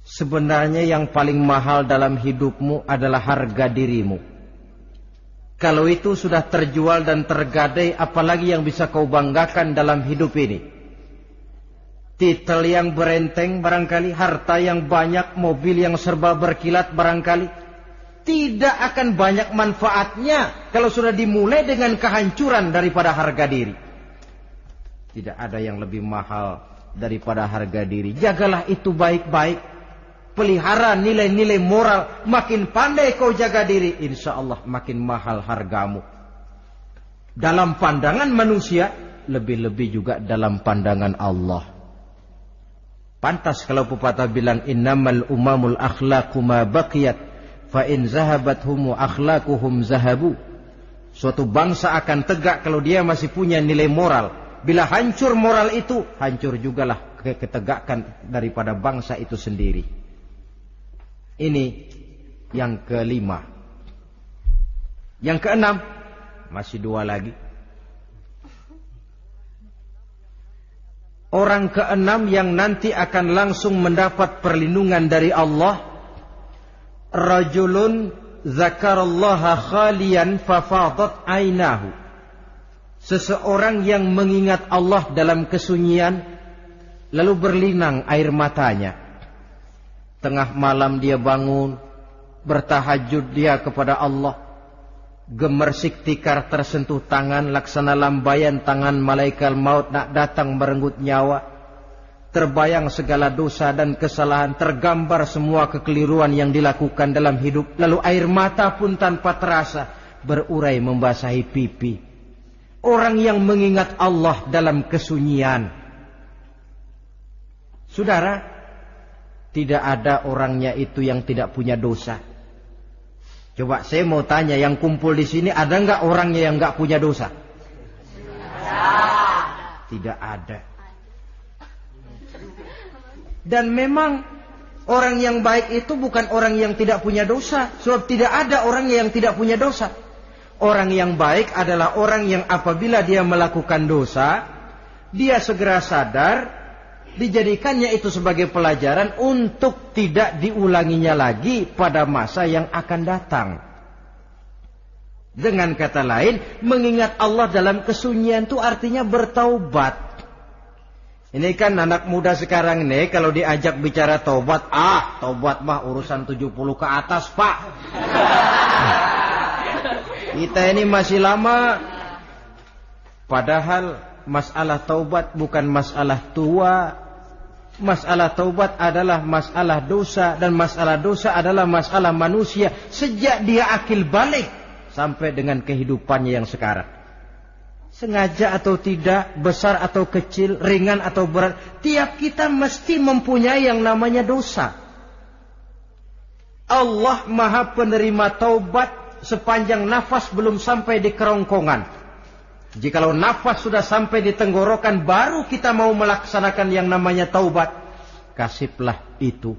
sebenarnya yang paling mahal dalam hidupmu adalah harga dirimu. Kalau itu sudah terjual dan tergadai, apalagi yang bisa kau banggakan dalam hidup ini? Titel yang berenteng barangkali, harta yang banyak, mobil yang serba berkilat barangkali. Tidak akan banyak manfaatnya kalau sudah dimulai dengan kehancuran daripada harga diri. Tidak ada yang lebih mahal daripada harga diri. Jagalah itu baik-baik. Pelihara nilai-nilai moral. Makin pandai kau jaga diri, insya Allah makin mahal hargamu. Dalam pandangan manusia, lebih-lebih juga dalam pandangan Allah. Pantas kalau pepatah bilang, innamal umamul akhlaqu ma baqiyat, fa in zahabat humu akhlaquhum zahabu. Suatu bangsa akan tegak kalau dia masih punya nilai moral. Bila hancur moral itu, hancur jugalah ketegakan daripada bangsa itu sendiri. Ini yang kelima. Yang keenam, masih dua lagi. Orang keenam yang nanti akan langsung mendapat perlindungan dari Allah, rajulun zakarallaha khalian fafadat ainahu. Seseorang yang mengingat Allah dalam kesunyian, lalu berlinang air matanya. Tengah malam dia bangun, bertahajud dia kepada Allah. Gemersik tikar tersentuh tangan, laksana lambaian tangan malaikat maut nak datang merenggut nyawa. Terbayang segala dosa dan kesalahan, tergambar semua kekeliruan yang dilakukan dalam hidup. Lalu air mata pun tanpa terasa berurai membasahi pipi. Orang yang mengingat Allah dalam kesunyian. Saudara, tidak ada orangnya itu yang tidak punya dosa. Coba saya mau tanya, yang kumpul di sini ada nggak orangnya yang nggak punya dosa? Tidak ada. Dan memang orang yang baik itu bukan orang yang tidak punya dosa. Sebab tidak ada orang yang tidak punya dosa. Orang yang baik adalah orang yang apabila dia melakukan dosa, dia segera sadar, dijadikannya itu sebagai pelajaran untuk tidak diulanginya lagi pada masa yang akan datang. Dengan kata lain, mengingat Allah dalam kesunyian itu artinya bertaubat. Ini kan anak muda sekarang ini kalau diajak bicara taubat, taubat mah urusan 70 ke atas, Pak. Kita ini masih lama. Padahal masalah taubat bukan masalah tua. Masalah taubat adalah masalah dosa, dan masalah dosa adalah masalah manusia sejak dia akil balik sampai dengan kehidupannya yang sekarang. Sengaja atau tidak, besar atau kecil, ringan atau berat, tiap kita mesti mempunyai yang namanya dosa. Allah Maha penerima taubat sepanjang nafas belum sampai di kerongkongan. Jikalau nafas sudah sampai di tenggorokan, baru kita mau melaksanakan yang namanya taubat. Kasihlah itu.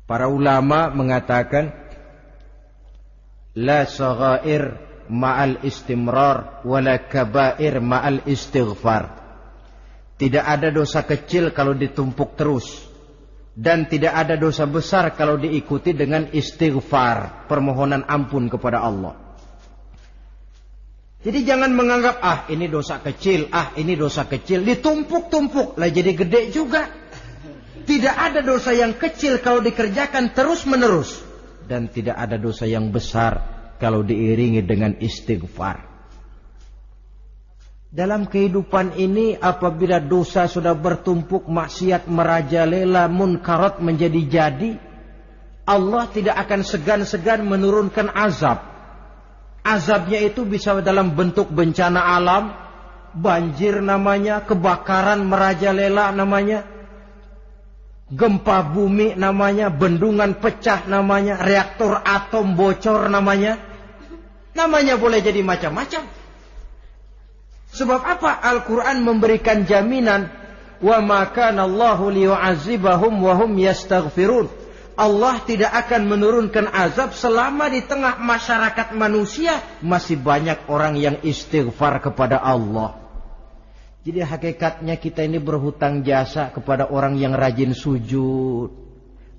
Para ulama mengatakan, la saghair ma'al istimrar wala kabair ma'al istighfar. Tidak ada dosa kecil kalau ditumpuk terus, dan tidak ada dosa besar kalau diikuti dengan istighfar, permohonan ampun kepada Allah. Jadi jangan menganggap ini dosa kecil, ini dosa kecil, ditumpuk-tumpuk lah jadi gede juga. Tidak ada dosa yang kecil kalau dikerjakan terus-menerus. Dan tidak ada dosa yang besar kalau diiringi dengan istighfar. Dalam kehidupan ini apabila dosa sudah bertumpuk, maksiat merajalela, munkarat menjadi jadi, Allah tidak akan segan-segan menurunkan azab. Azabnya itu bisa dalam bentuk bencana alam, banjir namanya, kebakaran merajalela namanya, gempa bumi namanya, bendungan pecah namanya, reaktor atom bocor namanya. Namanya boleh jadi macam-macam. Sebab apa? Al-Quran memberikan jaminan, wa ma kana Allahu liyu'adzibahum wa hum yastaghfirun. Allah tidak akan menurunkan azab selama di tengah masyarakat manusia masih banyak orang yang istighfar kepada Allah. Jadi hakikatnya kita ini berhutang jasa kepada orang yang rajin sujud,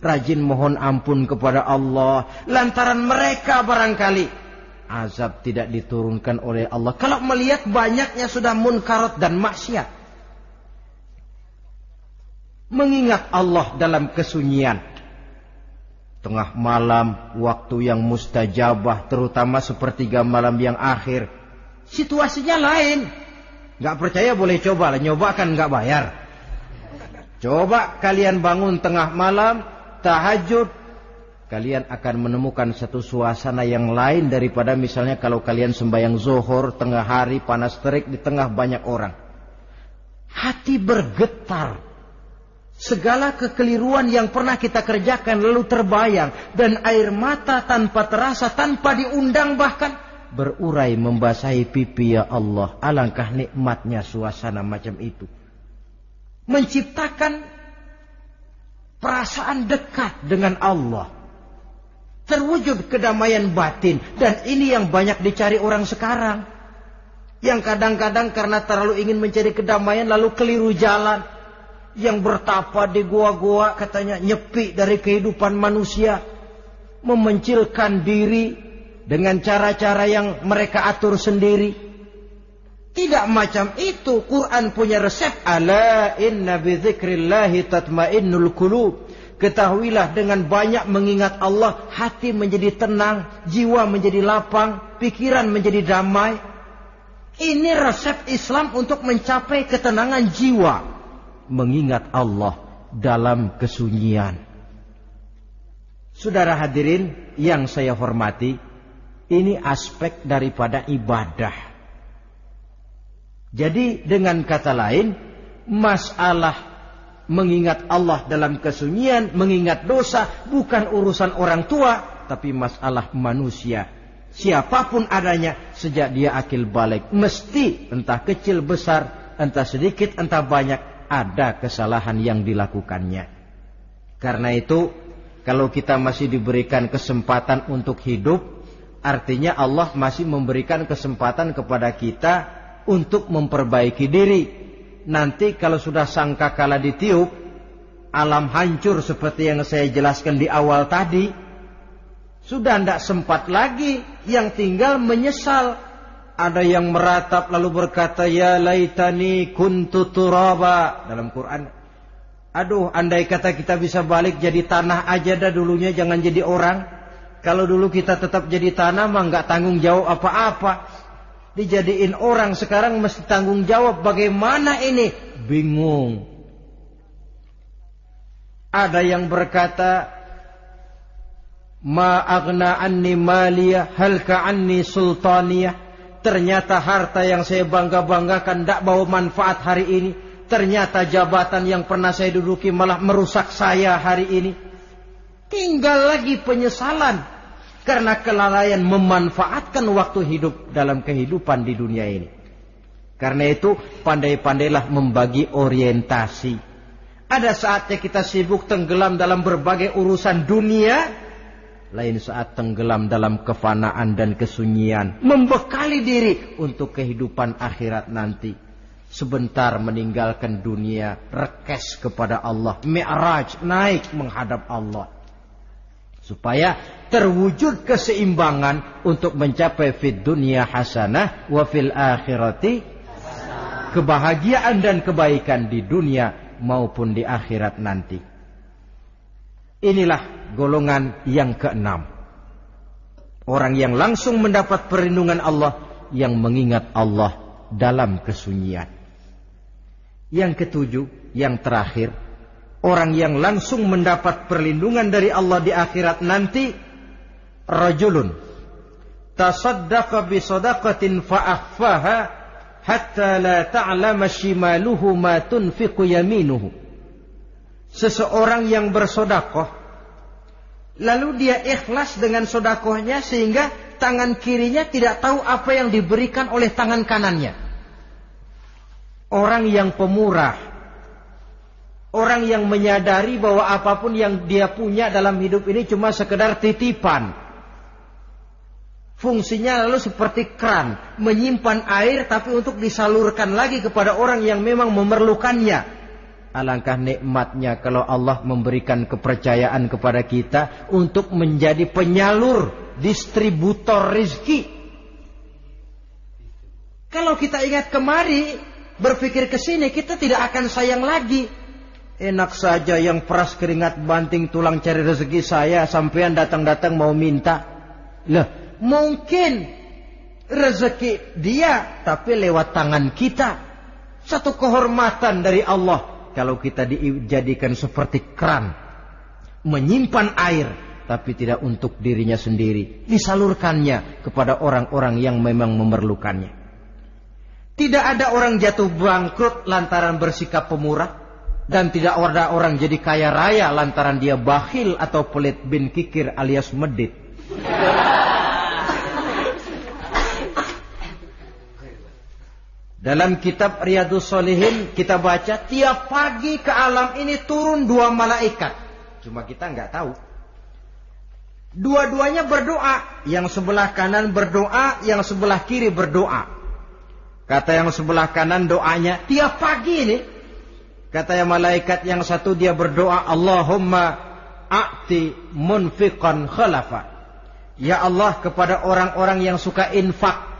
rajin mohon ampun kepada Allah. Lantaran mereka barangkali azab tidak diturunkan oleh Allah. Kalau melihat banyaknya sudah munkarat dan maksiat. Mengingat Allah dalam kesunyian. Tengah malam, waktu yang mustajabah, terutama sepertiga malam yang akhir. Situasinya lain. Gak percaya boleh coba lah, nyoba kan gak bayar. Coba kalian bangun tengah malam, tahajud, kalian akan menemukan satu suasana yang lain daripada misalnya kalau kalian sembahyang zuhur tengah hari panas terik di tengah banyak orang. Hati bergetar. Segala kekeliruan yang pernah kita kerjakan lalu terbayang, dan air mata tanpa terasa, tanpa diundang bahkan berurai membasahi pipi. Ya Allah, alangkah nikmatnya suasana macam itu. Menciptakan perasaan dekat dengan Allah. Terwujud kedamaian batin. Dan ini yang banyak dicari orang sekarang. Yang kadang-kadang karena terlalu ingin mencari kedamaian lalu keliru jalan. Yang bertapa di goa-goa katanya nyepi dari kehidupan manusia. Memencilkan diri dengan cara-cara yang mereka atur sendiri. Tidak macam itu. Quran punya resep. Ala inna bidzikrillahi tatmainnul qulub. Ketahuilah dengan banyak mengingat Allah, hati menjadi tenang, jiwa menjadi lapang, pikiran menjadi damai. Ini resep Islam untuk mencapai ketenangan jiwa. Mengingat Allah dalam kesunyian. Saudara hadirin yang saya hormati, ini aspek daripada ibadah. Jadi dengan kata lain, masalah mengingat Allah dalam kesunyian, mengingat dosa, bukan urusan orang tua, tapi masalah manusia. Siapapun adanya, sejak dia akil balik, mesti entah kecil besar, entah sedikit entah banyak, ada kesalahan yang dilakukannya. Karena itu, kalau kita masih diberikan kesempatan untuk hidup, artinya Allah masih memberikan kesempatan kepada kita untuk memperbaiki diri. Nanti kalau sudah sangkakala ditiup, alam hancur seperti yang saya jelaskan di awal tadi, sudah tidak sempat lagi, yang tinggal menyesal. Ada yang meratap lalu berkata, ya laitani kuntu turaba. Dalam Quran, aduh andai kata kita bisa balik jadi tanah aja dah dulunya, jangan jadi orang. Kalau dulu kita tetap jadi tanah mah nggak tanggung jawab apa-apa. Dijadiin orang sekarang mesti tanggung jawab. Bagaimana ini? Bingung. Ada yang berkata, ma aghna anni maliyah halka anni sultaniyah. Ternyata harta yang saya bangga-banggakan tidak bawa manfaat hari ini. Ternyata jabatan yang pernah saya duduki malah merusak saya hari ini. Tinggal lagi penyesalan karena kelalaian memanfaatkan waktu hidup dalam kehidupan di dunia ini. Karena itu pandai-pandailah membagi orientasi. Ada saatnya kita sibuk tenggelam dalam berbagai urusan dunia, lain saat tenggelam dalam kefanaan dan kesunyian, membekali diri untuk kehidupan akhirat nanti. Sebentar meninggalkan dunia, rekes kepada Allah, mi'raj, naik menghadap Allah. Supaya terwujud keseimbangan untuk mencapai fid dunya hasanah wa fil akhirati hasanah. Kebahagiaan dan kebaikan di dunia maupun di akhirat nanti. Inilah golongan yang keenam. Orang yang langsung mendapat perlindungan Allah, yang mengingat Allah dalam kesunyian. Yang ketujuh, yang terakhir, orang yang langsung mendapat perlindungan dari Allah di akhirat nanti, rajulun tasaddaqa bi sadaqatin fa akhfaha hatta la ta'lama shimaluhu ma tunfiqu yaminuhu. Seseorang yang bersedekah, lalu dia ikhlas dengan sedekahnya sehingga tangan kirinya tidak tahu apa yang diberikan oleh tangan kanannya. Orang yang pemurah, orang yang menyadari bahwa apapun yang dia punya dalam hidup ini cuma sekedar titipan. Fungsinya lalu seperti keran, menyimpan air tapi untuk disalurkan lagi kepada orang yang memang memerlukannya. Alangkah nikmatnya kalau Allah memberikan kepercayaan kepada kita untuk menjadi penyalur, distributor rezeki. Kalau kita ingat kemari, berpikir ke sini, kita tidak akan sayang lagi. Enak saja yang peras keringat banting tulang cari rezeki saya, sampean datang-datang mau minta. Lah, mungkin rezeki dia tapi lewat tangan kita. Satu kehormatan dari Allah kalau kita dijadikan seperti keran, menyimpan air tapi tidak untuk dirinya sendiri, disalurkannya kepada orang-orang yang memang memerlukannya. Tidak ada orang jatuh bangkrut lantaran bersikap pemurah, dan tidak ada orang jadi kaya raya lantaran dia bakhil atau pelit bin kikir alias medit. Dalam kitab Riyadhus Shalihin kita baca, tiap pagi ke alam ini turun 2 malaikat. Cuma kita nggak tahu. Dua-duanya berdoa. Yang sebelah kanan berdoa, yang sebelah kiri berdoa. Kata yang sebelah kanan doanya tiap pagi ini. Kata yang malaikat yang satu dia berdoa, Allahumma a'ti munfiqan khalafa. Ya Allah, kepada orang-orang yang suka infak,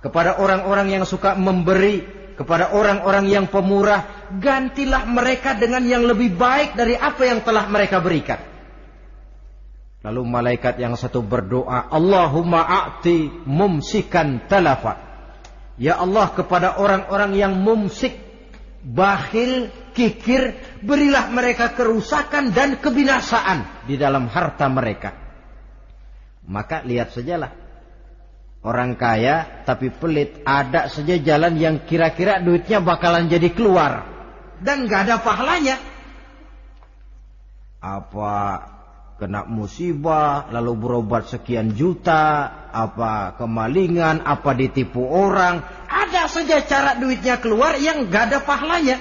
kepada orang-orang yang suka memberi, kepada orang-orang yang pemurah, gantilah mereka dengan yang lebih baik dari apa yang telah mereka berikan. Lalu malaikat yang satu berdoa, Allahumma a'ti mumsikan talafa. Ya Allah, kepada orang-orang yang mumsik, bakhil, kikir, berilah mereka kerusakan dan kebinasaan di dalam harta mereka. Maka lihat sajalah, orang kaya tapi pelit, ada saja jalan yang kira-kira duitnya bakalan jadi keluar. dan nggak ada pahalanya. Apa kena musibah lalu berobat sekian juta, apa kemalingan, apa ditipu orang, ada saja cara duitnya keluar yang nggak ada pahalanya.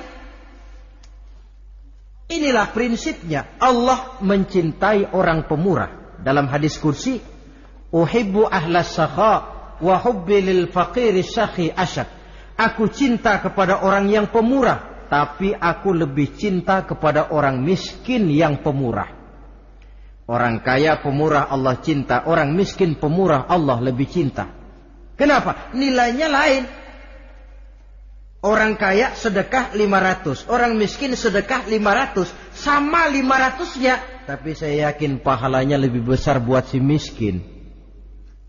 Inilah prinsipnya. Allah mencintai orang pemurah. Dalam hadis kursi, uhibbu ahlas sakha wa hubbi lil faqiri syakhi asyad. Aku cinta kepada orang yang pemurah, tapi aku lebih cinta kepada orang miskin yang pemurah. Orang kaya pemurah Allah cinta, orang miskin pemurah Allah lebih cinta. Kenapa? Nilainya lain. Orang kaya sedekah 500, orang miskin sedekah 500, sama 500-nya, tapi saya yakin pahalanya lebih besar buat si miskin.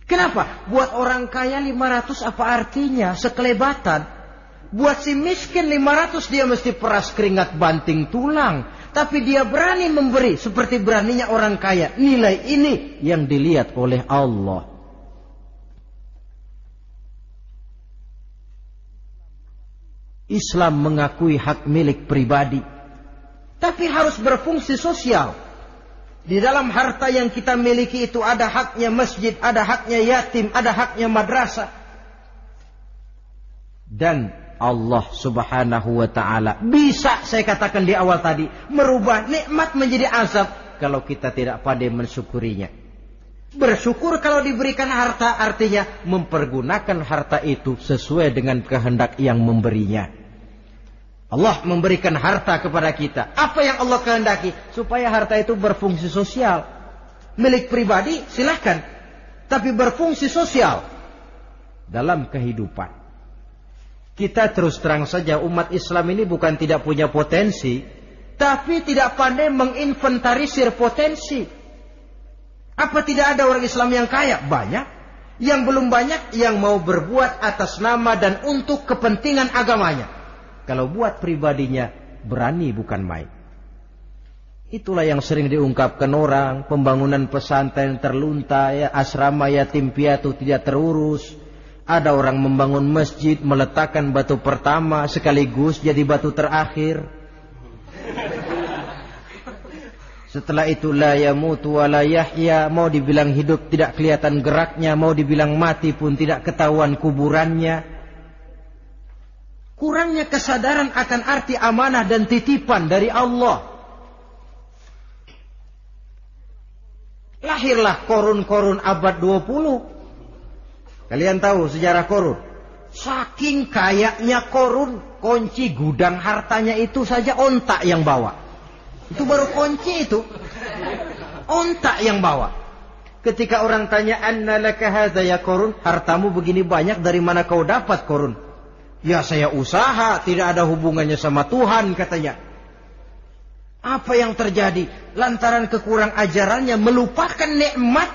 Kenapa? Buat orang kaya 500 apa artinya? Sekelebatan. Buat si miskin 500 dia mesti peras keringat banting tulang. Tapi dia berani memberi seperti beraninya orang kaya. Nilai ini yang dilihat oleh Allah. Islam mengakui hak milik pribadi, tapi harus berfungsi sosial. Di dalam harta yang kita miliki itu ada haknya masjid, ada haknya yatim, ada haknya madrasah. Dan Allah subhanahu wa ta'ala bisa, saya katakan di awal tadi, merubah nikmat menjadi azab kalau kita tidak pandai mensyukurinya. Bersyukur kalau diberikan harta artinya mempergunakan harta itu sesuai dengan kehendak yang memberinya. Allah memberikan harta kepada kita. Apa yang Allah kehendaki? Supaya harta itu berfungsi sosial. Milik pribadi silahkan, tapi berfungsi sosial dalam kehidupan. Kita terus terang saja, umat Islam ini bukan tidak punya potensi, tapi tidak pandai menginventarisir potensi. Apa tidak ada orang Islam yang kaya? Banyak. Yang belum banyak yang mau berbuat atas nama dan untuk kepentingan agamanya. Kalau buat pribadinya berani bukan main. Itulah yang sering diungkapkan orang, pembangunan pesantren terlunta, ya, asrama yatim piatu tidak terurus. Ada orang membangun masjid, meletakkan batu pertama sekaligus jadi batu terakhir. Setelah itu la yamutu wa la yahya, mau dibilang hidup tidak kelihatan geraknya, mau dibilang mati pun tidak ketahuan kuburannya. Kurangnya kesadaran akan arti amanah dan titipan dari Allah. Lahirlah korun-korun abad 20. Kalian tahu sejarah korun? Saking kayanya korun, kunci gudang hartanya itu saja onta yang bawa. Itu baru kunci itu. Onta yang bawa. Ketika orang tanya, "Anna laka hadza ya korun?" Hartamu begini banyak, dari mana kau dapat korun? Ya saya usaha, tidak ada hubungannya sama Tuhan katanya. Apa yang terjadi? Lantaran kekurang ajarannya melupakan nikmat.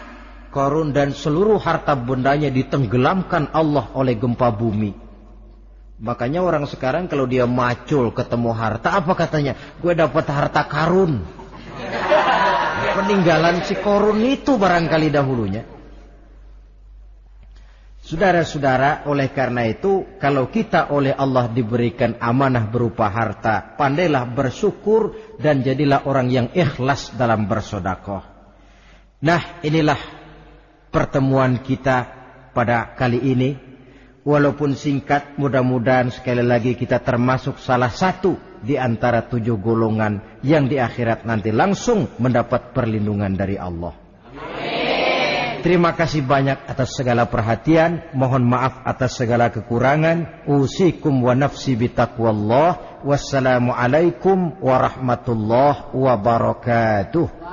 Korun dan seluruh harta bendanya ditenggelamkan Allah oleh gempa bumi. Makanya orang sekarang kalau dia macul ketemu harta, apa katanya? Gue dapat harta karun. Peninggalan si korun itu barangkali dahulunya. Saudara-saudara, oleh karena itu, kalau kita oleh Allah diberikan amanah berupa harta, pandailah bersyukur dan jadilah orang yang ikhlas dalam bersedekah. Nah, inilah pertemuan kita pada kali ini. Walaupun singkat, mudah-mudahan sekali lagi kita termasuk salah satu di antara 7 golongan yang di akhirat nanti langsung mendapat perlindungan dari Allah. Terima kasih banyak atas segala perhatian. Mohon maaf atas segala kekurangan. Usikum wa nafsi bitaqwallah. Wassalamualaikum warahmatullahi wabarakatuh.